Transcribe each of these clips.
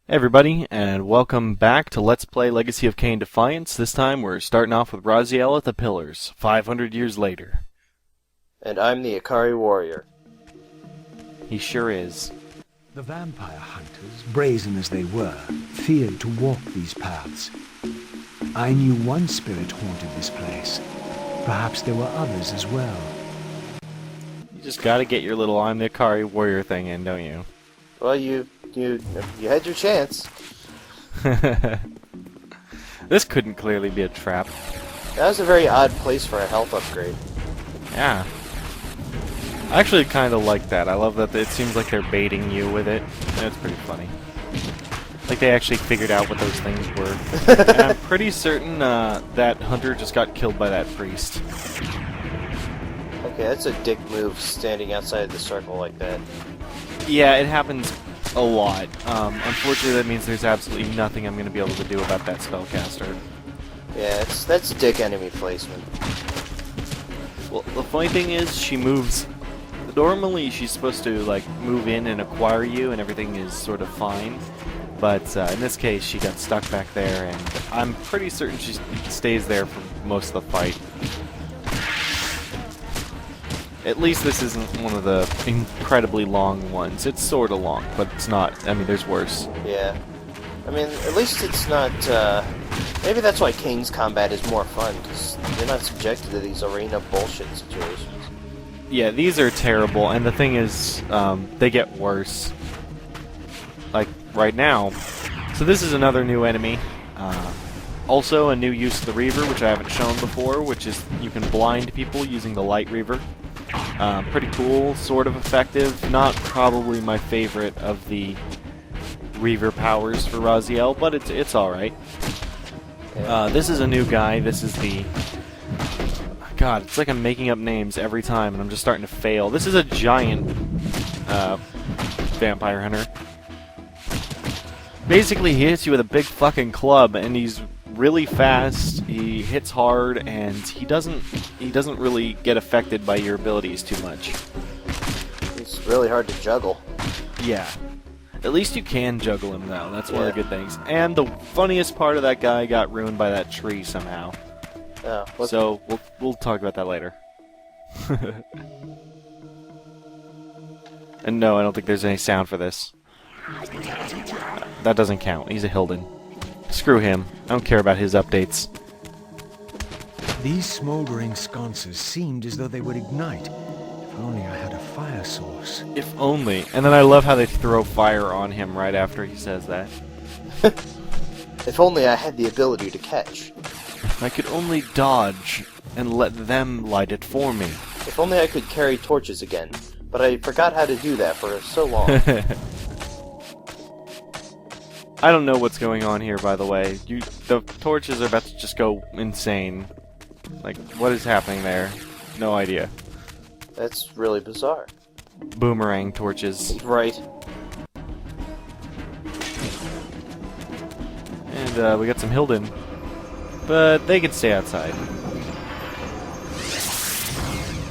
Hey everybody, and welcome back to Let's Play Legacy of Kain Defiance. This time we're starting off with Raziel at the Pillars, 500 years later. And I'm the Ikari warrior. He sure is. The vampire hunters, brazen as they were, feared to walk these paths. I knew one spirit haunted this place. Perhaps there were others as well. You just gotta get your little I'm the Ikari warrior thing in, don't you? Well, you had your chance. This couldn't clearly be a trap. That was a very odd place for a health upgrade. Yeah. I actually kind of like that. I love that it seems like they're baiting you with it. That's pretty funny. Like they actually figured out what those things were. And I'm pretty certain that hunter just got killed by that priest. Okay, that's a dick move, standing outside the circle like that. Yeah, it happens a lot. Unfortunately, that means there's absolutely nothing I'm going to be able to do about that spellcaster. Yeah, that's dick enemy placement. Well, the funny thing is, she moves... Normally, she's supposed to, like, move in and acquire you, and everything is sort of fine. But in this case, she got stuck back there, and I'm pretty certain she stays there for most of the fight. At least this isn't one of the incredibly long ones. It's sort of long, but it's not. I mean, there's worse. Yeah. I mean, at least it's not, maybe that's why Kane's combat is more fun, because you're not subjected to these arena bullshit situations. Yeah, these are terrible, and the thing is, they get worse. Like, right now. So this is another new enemy. Also, a new use of the Reaver, which I haven't shown before, which is you can blind people using the Light Reaver. Pretty cool, sort of effective. Not probably my favorite of the Reaver powers for Raziel, but it's alright. This is a new guy. This is the... God, it's like I'm making up names every time, and I'm just starting to fail. This is a giant vampire hunter. Basically, he hits you with a big fucking club, and he's really fast, he hits hard, and he doesn't really get affected by your abilities too much. It's really hard to juggle. Yeah. At least you can juggle him, though. That's one of the good things. And the funniest part of that guy got ruined by that tree somehow. Oh, so we'll talk about that later. And no, I don't think there's any sound for this. That doesn't count. He's a Hilden. Screw him. I don't care about his updates. These smoldering sconces seemed as though they would ignite. If only I had a fire source. If only. And then I love how they throw fire on him right after he says that. If only I had the ability to catch. I could only dodge and let them light it for me. If only I could carry torches again. But I forgot how to do that for so long. I don't know what's going on here, by the way. The torches are about to just go insane. Like, what is happening there? No idea. That's really bizarre. Boomerang torches. Right. And we got some Hilden. But they can stay outside.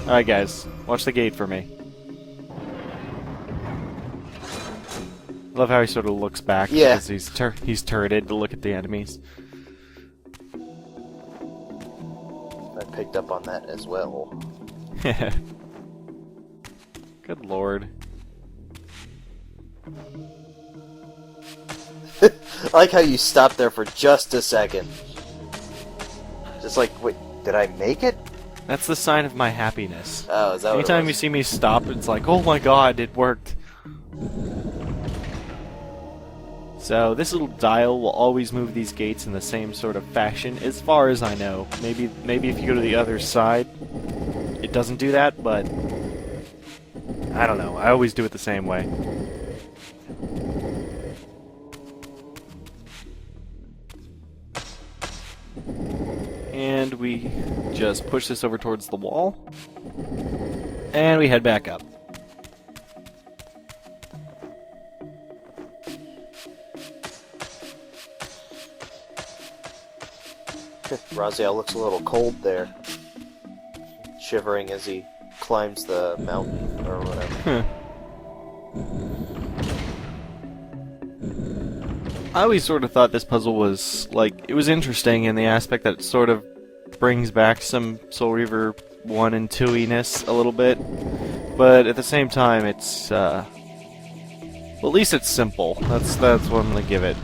Alright guys, watch the gate for me. Love how he sort of looks back because he's turreted to look at the enemies. I picked up on that as well. Good lord. I like how you stopped there for just a second. Just like, wait, did I make it? That's the sign of my happiness. Oh, is that Anytime what you see me stop, it's like, oh my god, it worked. So this little dial will always move these gates in the same sort of fashion, as far as I know. Maybe if you go to the other side, it doesn't do that, but I don't know. I always do it the same way. And we just push this over towards the wall, and we head back up. Raziel looks a little cold there. Shivering as he climbs the mountain, or whatever. I always sort of thought this puzzle was, like, it was interesting in the aspect that it sort of brings back some Soul Reaver 1 and 2-iness a little bit, but at the same time, it's, well, at least it's simple. That's what I'm gonna give it.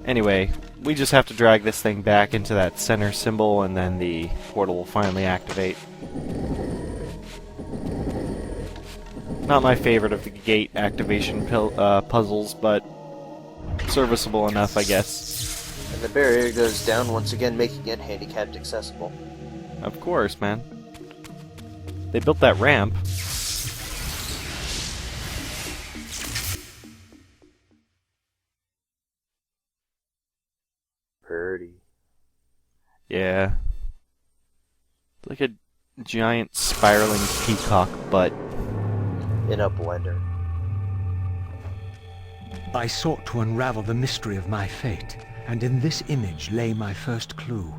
Anyway, we just have to drag this thing back into that center symbol, and then the portal will finally activate. Not my favorite of the gate activation puzzles, but serviceable enough, I guess. And the barrier goes down once again, making it handicapped accessible. Of course, man. They built that ramp. Pretty. Yeah. Like a giant spiraling peacock butt. In a blender. I sought to unravel the mystery of my fate, and in this image lay my first clue.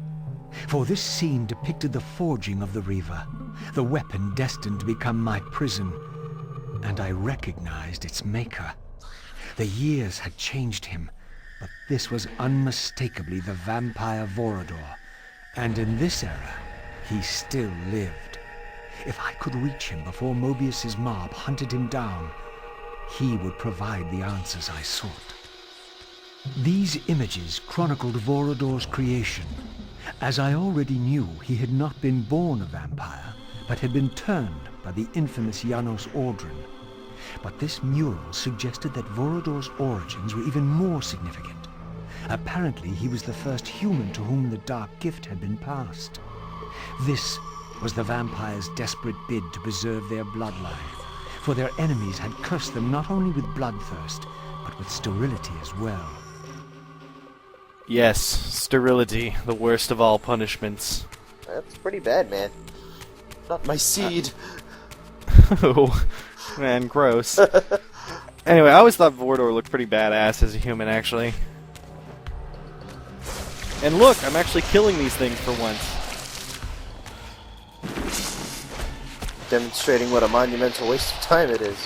For this scene depicted the forging of the Reaver, the weapon destined to become my prison, and I recognized its maker. The years had changed him, but this was unmistakably the vampire Vorador, and in this era, he still lived. If I could reach him before Mobius's mob hunted him down, he would provide the answers I sought. These images chronicled Vorador's creation. As I already knew, he had not been born a vampire, but had been turned by the infamous Janos Audron. But this mural suggested that Vorador's origins were even more significant. Apparently, he was the first human to whom the dark gift had been passed. This was the vampires' desperate bid to preserve their bloodline, for their enemies had cursed them not only with bloodthirst, but with sterility as well. Yes, sterility, the worst of all punishments. That's pretty bad, man. Not my seed. Oh, man, gross. Anyway, I always thought Vorador looked pretty badass as a human, actually. And look, I'm actually killing these things for once. Demonstrating what a monumental waste of time it is.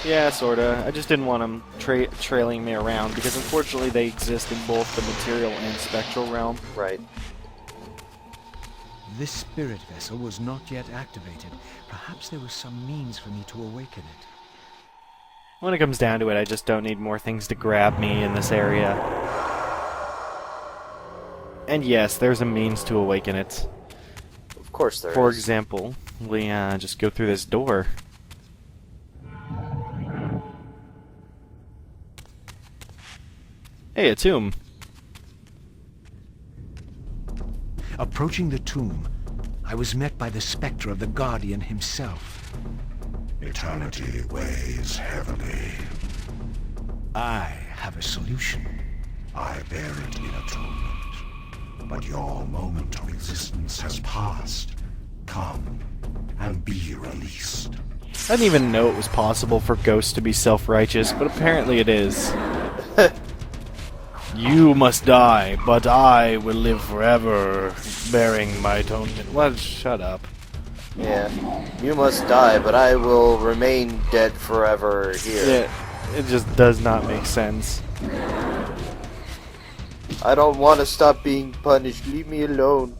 Yeah, sorta. I just didn't want them trailing me around, because unfortunately they exist in both the material and spectral realm. Right. This spirit vessel was not yet activated. Perhaps there was some means for me to awaken it. When it comes down to it, I just don't need more things to grab me in this area. And yes, there's a means to awaken it. Of course there is. For example, we just go through this door. Hey, a tomb. Approaching the tomb, I was met by the specter of the Guardian himself. Eternity weighs heavily. I have a solution. I bear it in atonement. But your moment of existence has passed. Come and be released. I didn't even know it was possible for ghosts to be self-righteous, but apparently it is. You must die, but I will live forever, bearing my atonement. What? Shut up. Yeah. You must die, but I will remain dead forever here. Yeah, it just does not make sense. I don't want to stop being punished. Leave me alone.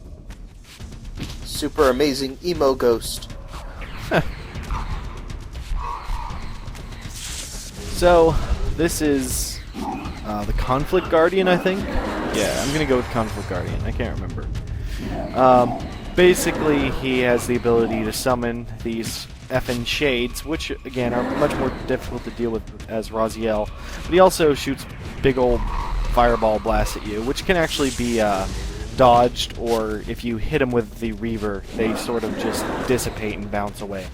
Super amazing emo ghost. So, this is the Conflict Guardian, I think? Yeah, I'm gonna go with Conflict Guardian. I can't remember. Basically, he has the ability to summon these effing shades, which, again, are much more difficult to deal with as Raziel. But he also shoots big old fireball blasts at you, which can actually be dodged, or if you hit them with the Reaver, they sort of just dissipate and bounce away.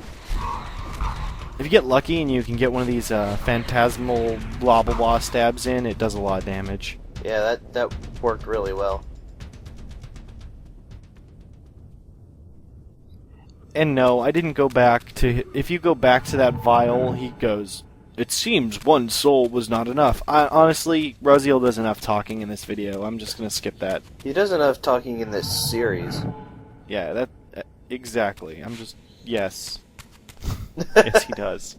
If you get lucky and you can get one of these phantasmal blah blah blah stabs in, it does a lot of damage. Yeah, that worked really well. And no, I didn't go back to... If you go back to that vial, he goes, "It seems one soul was not enough." Honestly, Raziel does enough talking in this video. I'm just going to skip that. He does enough talking in this series. Yeah, that... exactly. I'm just... Yes. Yes, he does.